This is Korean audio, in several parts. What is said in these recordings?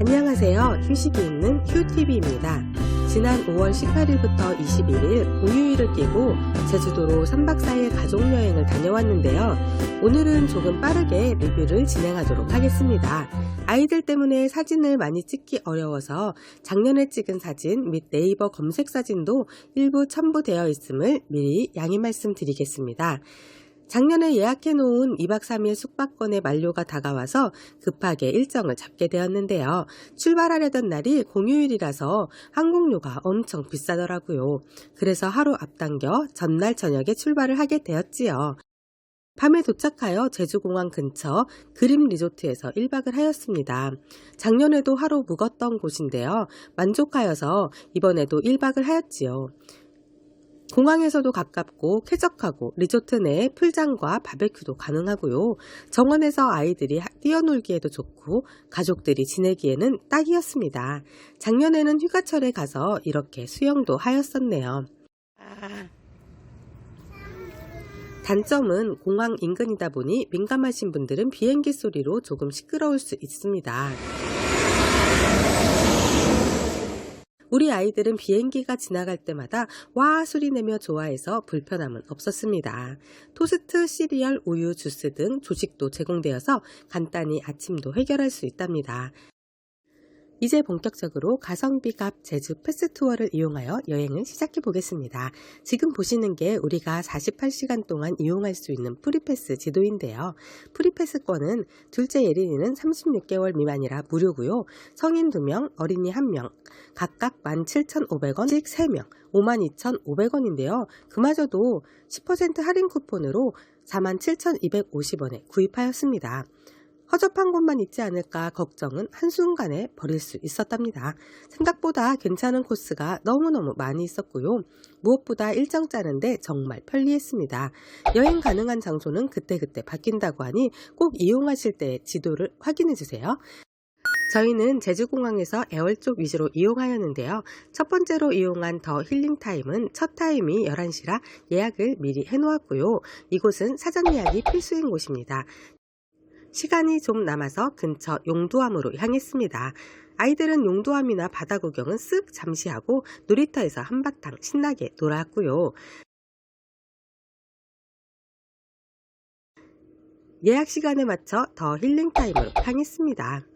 안녕하세요. 휴식이 있는 휴TV입니다. 지난 5월 18일부터 21일 공휴일을 끼고 제주도로 3박 4일 가족여행을 다녀왔는데요. 오늘은 조금 빠르게 리뷰를 진행하도록 하겠습니다. 아이들 때문에 사진을 많이 찍기 어려워서 작년에 찍은 사진 및 네이버 검색 사진도 일부 첨부되어 있음을 미리 양해 말씀드리겠습니다. 작년에 예약해 놓은 2박 3일 숙박권의 만료가 다가와서 급하게 일정을 잡게 되었는데요. 출발하려던 날이 공휴일이라서 항공료가 엄청 비싸더라고요. 그래서 하루 앞당겨 전날 저녁에 출발을 하게 되었지요. 밤에 도착하여 제주공항 근처 그림 리조트에서 1박을 하였습니다. 작년에도 하루 묵었던 곳인데요. 만족하여서 이번에도 1박을 하였지요. 공항에서도 가깝고 쾌적하고 리조트 내에 풀장과 바베큐도 가능하고요. 정원에서 아이들이 뛰어놀기에도 좋고 가족들이 지내기에는 딱이었습니다. 작년에는 휴가철에 가서 이렇게 수영도 하였었네요. 단점은 공항 인근이다 보니 민감하신 분들은 비행기 소리로 조금 시끄러울 수 있습니다. 우리 아이들은 비행기가 지나갈 때마다 와 소리 내며 좋아해서 불편함은 없었습니다. 토스트, 시리얼, 우유, 주스 등 조식도 제공되어서 간단히 아침도 해결할 수 있답니다. 이제 본격적으로 가성비 값 제주 패스투어를 이용하여 여행을 시작해 보겠습니다. 지금 보시는 게 우리가 48시간 동안 이용할 수 있는 프리패스 지도인데요. 프리패스권은 둘째 예린이는 36개월 미만이라 무료고요. 성인 2명, 어린이 1명, 각각 17,500원씩 3명, 52,500원인데요. 그마저도 10% 할인 쿠폰으로 47,250원에 구입하였습니다. 허접한 곳만 있지 않을까 걱정은 한순간에 버릴 수 있었답니다. 생각보다 괜찮은 코스가 너무너무 많이 있었고요. 무엇보다 일정 짜는데 정말 편리했습니다. 여행 가능한 장소는 그때그때 바뀐다고 하니 꼭 이용하실 때 지도를 확인해 주세요. 저희는 제주공항에서 애월 쪽 위주로 이용하였는데요. 첫 번째로 이용한 더 힐링타임은 첫 타임이 11시라 예약을 미리 해놓았고요. 이곳은 사전 예약이 필수인 곳입니다. 시간이 좀 남아서 근처 용두암으로 향했습니다. 아이들은 용두암이나 바다 구경은 쓱 잠시 하고 놀이터에서 한바탕 신나게 놀았고요. 예약 시간에 맞춰 더 힐링타임으로 향했습니다.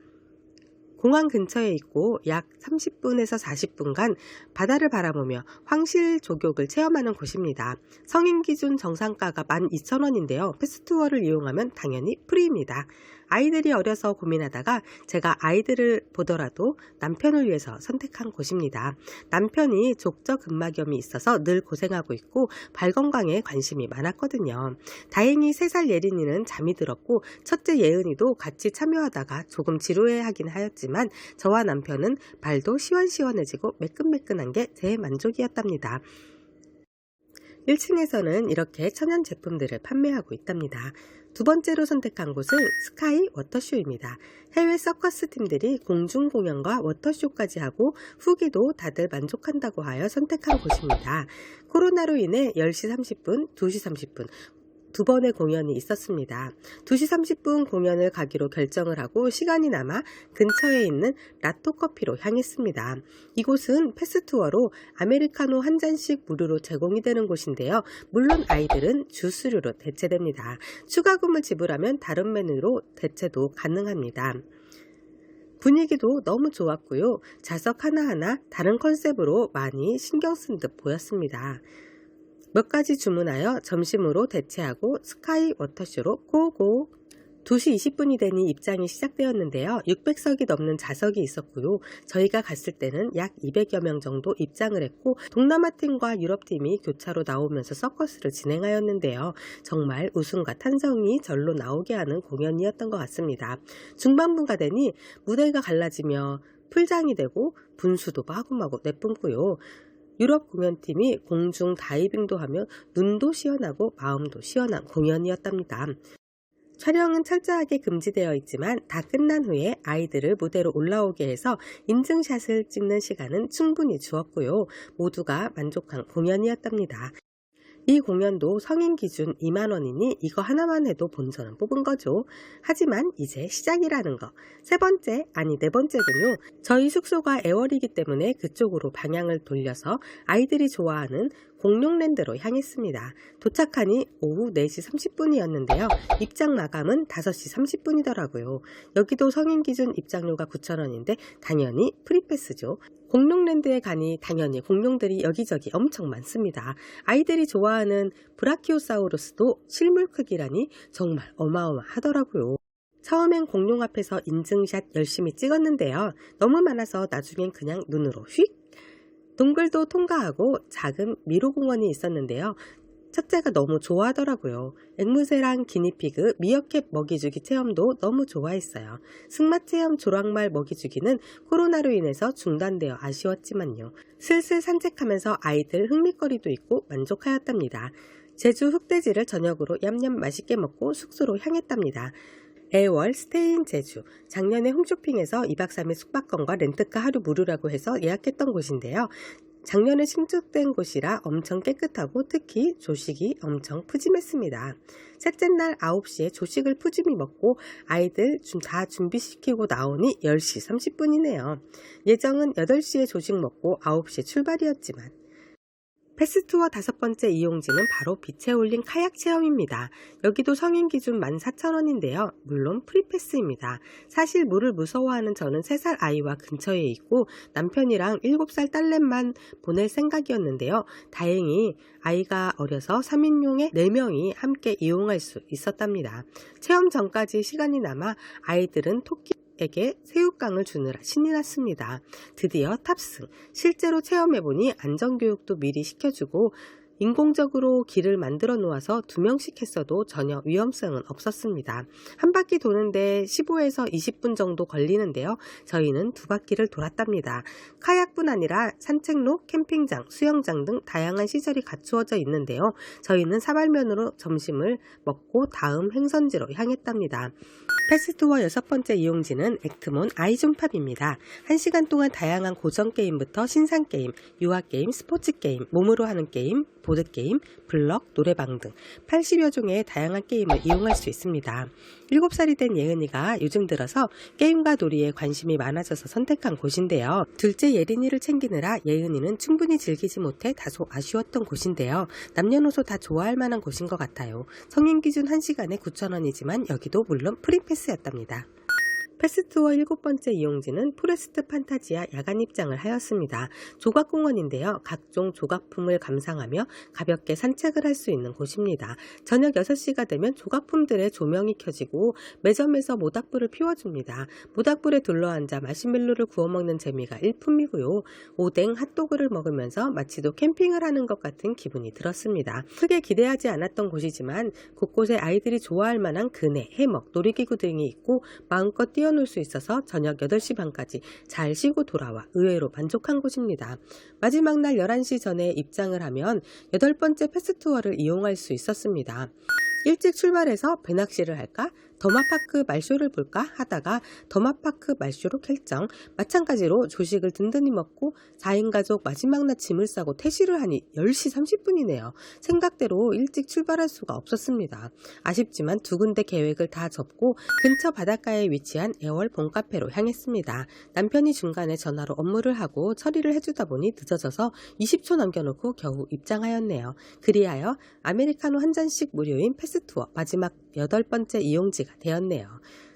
공항 근처에 있고 약 30분에서 40분간 바다를 바라보며 황실 조격을 체험하는 곳입니다. 성인 기준 정상가가 12,000원인데요. 패스투어를 이용하면 당연히 프리입니다. 아이들이 어려서 고민하다가 제가 아이들을 보더라도 남편을 위해서 선택한 곳입니다. 남편이 족저근막염이 있어서 늘 고생하고 있고 발 건강에 관심이 많았거든요. 다행히 3살 예린이는 잠이 들었고 첫째 예은이도 같이 참여하다가 조금 지루해하긴 하였지만 저와 남편은 발도 시원시원해지고 매끈매끈한 게 제 만족이었답니다. 1층에서는 이렇게 천연 제품들을 판매하고 있답니다. 두 번째로 선택한 곳은 스카이 워터쇼입니다. 해외 서커스 팀들이 공중 공연과 워터쇼까지 하고 후기도 다들 만족한다고 하여 선택한 곳입니다. 코로나로 인해 10시 30분, 2시 30분 두 번의 공연이 있었습니다. 2시 30분 공연을 가기로 결정을 하고 시간이 남아 근처에 있는 라토커피로 향했습니다. 이곳은 패스투어로 아메리카노 한 잔씩 무료로 제공이 되는 곳인데요. 물론 아이들은 주스료로 대체됩니다. 추가금을 지불하면 다른 메뉴로 대체도 가능합니다. 분위기도 너무 좋았고요. 좌석 하나하나 다른 컨셉으로 많이 신경 쓴 듯 보였습니다. 몇 가지 주문하여 점심으로 대체하고 스카이 워터쇼로 고고! 2시 20분이 되니 입장이 시작되었는데요. 600석이 넘는 좌석이 있었고요. 저희가 갔을 때는 약 200여 명 정도 입장을 했고 동남아 팀과 유럽 팀이 교차로 나오면서 서커스를 진행하였는데요. 정말 웃음과 탄성이 절로 나오게 하는 공연이었던 것 같습니다. 중반부가 되니 무대가 갈라지며 풀장이 되고 분수도 마구마구 내뿜고요. 유럽 공연팀이 공중 다이빙도 하며 눈도 시원하고 마음도 시원한 공연이었답니다. 촬영은 철저하게 금지되어 있지만 다 끝난 후에 아이들을 무대로 올라오게 해서 인증샷을 찍는 시간은 충분히 주었고요. 모두가 만족한 공연이었답니다. 이 공연도 성인 기준 2만 원이니 이거 하나만 해도 본전은 뽑은 거죠. 하지만 이제 시작이라는 거. 세 번째, 아니 네 번째군요. 저희 숙소가 애월이기 때문에 그쪽으로 방향을 돌려서 아이들이 좋아하는 공룡랜드로 향했습니다. 도착하니 오후 4시 30분이었는데요. 입장 마감은 5시 30분이더라고요. 여기도 성인 기준 입장료가 9,000원인데 당연히 프리패스죠. 공룡랜드에 가니 당연히 공룡들이 여기저기 엄청 많습니다. 아이들이 좋아하는 브라키오사우루스도 실물 크기라니 정말 어마어마하더라고요. 처음엔 공룡 앞에서 인증샷 열심히 찍었는데요. 너무 많아서 나중엔 그냥 눈으로 휙! 동굴도 통과하고 작은 미로공원이 있었는데요. 첫째가 너무 좋아하더라고요. 앵무새랑 기니피그, 미어캣 먹이주기 체험도 너무 좋아했어요. 승마체험 조랑말 먹이주기는 코로나로 인해서 중단되어 아쉬웠지만요. 슬슬 산책하면서 아이들 흥미거리도 있고 만족하였답니다. 제주 흑돼지를 저녁으로 얌얌 맛있게 먹고 숙소로 향했답니다. 애월 스테이인 제주. 작년에 홈쇼핑에서 2박 3일 숙박권과 렌트카 하루 무료라고 해서 예약했던 곳인데요. 작년에 신축된 곳이라 엄청 깨끗하고 특히 조식이 엄청 푸짐했습니다. 셋째 날 9시에 조식을 푸짐히 먹고 아이들 다 준비시키고 나오니 10시 30분이네요. 예정은 8시에 조식 먹고 9시에 출발이었지만 패스투어 5번째 이용지는 바로 빛에 올린 카약 체험입니다. 여기도 성인 기준 14,000원인데요. 물론 프리패스입니다. 사실 물을 무서워하는 저는 3살 아이와 근처에 있고 남편이랑 7살 딸내만 보낼 생각이었는데요. 다행히 아이가 어려서 3인용에 4명이 함께 이용할 수 있었답니다. 체험 전까지 시간이 남아 아이들은 토끼에게 새우깡을 주느라 신이 났습니다. 드디어 탑승. 실제로 체험해보니 안전교육도 미리 시켜주고 인공적으로 길을 만들어 놓아서 2명씩 했어도 전혀 위험성은 없었습니다. 한 바퀴 도는데 15에서 20분 정도 걸리는데요. 저희는 2바퀴를 돌았답니다. 카약뿐 아니라 산책로, 캠핑장, 수영장 등 다양한 시설이 갖추어져 있는데요. 저희는 사발면으로 점심을 먹고 다음 행선지로 향했답니다. 패스투어 6번째 이용지는 액트몬 아이존팝입니다. 1시간 동안 다양한 고전 게임부터 신상 게임, 유아 게임, 스포츠 게임, 몸으로 하는 게임, 보드게임, 블럭, 노래방 등 80여 종의 다양한 게임을 이용할 수 있습니다. 7살이 된 예은이가 요즘 들어서 게임과 놀이에 관심이 많아져서 선택한 곳인데요. 둘째 예린이를 챙기느라 예은이는 충분히 즐기지 못해 다소 아쉬웠던 곳인데요. 남녀노소 다 좋아할 만한 곳인 것 같아요. 성인 기준 1시간에 9,000원이지만 여기도 물론 프리패스였답니다. 패스투어 7번째 이용지는 포레스트 판타지아 야간 입장을 하였습니다. 조각공원인데요. 각종 조각품을 감상하며 가볍게 산책을 할 수 있는 곳입니다. 저녁 6시가 되면 조각품들의 조명이 켜지고 매점에서 모닥불을 피워줍니다. 모닥불에 둘러앉아 마시멜로를 구워 먹는 재미가 일품이고요. 오뎅, 핫도그를 먹으면서 마치도 캠핑을 하는 것 같은 기분이 들었습니다. 크게 기대하지 않았던 곳이지만 곳곳에 아이들이 좋아할 만한 그네, 해먹, 놀이기구 등이 있고 마음껏 뛰어놀 수 있어서 저녁 8시 반까지 잘 쉬고 돌아와 의외로 만족한 곳입니다. 마지막 날 11시 전에 입장을 하면 8번째 패스투어를 이용할 수 있었습니다. 일찍 출발해서 배낚시를 할까? 더마파크 말쇼를 볼까 하다가 더마파크 말쇼로 결정. 마찬가지로 조식을 든든히 먹고 4인 가족 마지막 날 짐을 싸고 퇴실을 하니 10시 30분이네요. 생각대로 일찍 출발할 수가 없었습니다. 아쉽지만 2군데 계획을 다 접고 근처 바닷가에 위치한 애월 봄카페로 향했습니다. 남편이 중간에 전화로 업무를 하고 처리를 해주다 보니 늦어져서 20초 남겨놓고 겨우 입장하였네요. 그리하여 아메리카노 한 잔씩 무료인 패스투어 마지막 8번째 이용지가 되었네요.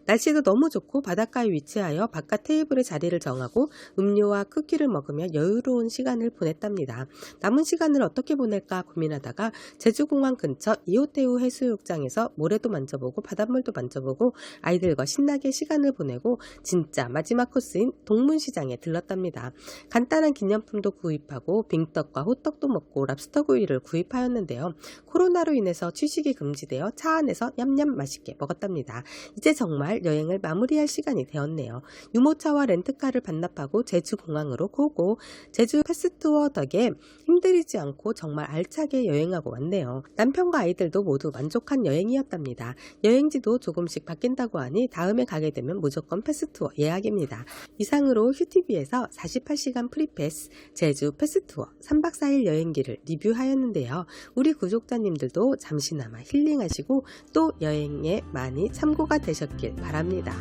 날씨도 너무 좋고 바닷가에 위치하여 바깥 테이블에 자리를 정하고 음료와 쿠키를 먹으며 여유로운 시간을 보냈답니다. 남은 시간을 어떻게 보낼까 고민하다가 제주공항 근처 이호테우 해수욕장에서 모래도 만져보고 바닷물도 만져보고 아이들과 신나게 시간을 보내고 진짜 마지막 코스인 동문시장에 들렀답니다. 간단한 기념품도 구입하고 빙떡과 호떡도 먹고 랍스터 구이를 구입하였는데요. 코로나로 인해서 취식이 금지되어 차 안에서 냠냠 맛있게 먹었답니다. 이제 정말 잘 여행을 마무리할 시간이 되었네요. 유모차와 렌트카를 반납하고 제주공항으로 고고. 제주 패스투어 덕에 힘들이지 않고 정말 알차게 여행하고 왔네요. 남편과 아이들도 모두 만족한 여행이었답니다. 여행지도 조금씩 바뀐다고 하니 다음에 가게 되면 무조건 패스투어 예약입니다. 이상으로 휴티비에서 48시간 프리패스 제주 패스투어 3박 4일 여행기를 리뷰하였는데요. 우리 구독자님들도 잠시나마 힐링하시고 또 여행에 많이 참고가 되셨길 바랍니다.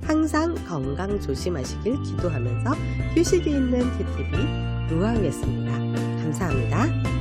항상 건강 조심하시길 기도하면서 휴식이 있는 휴티비 루아우였습니다. 감사합니다.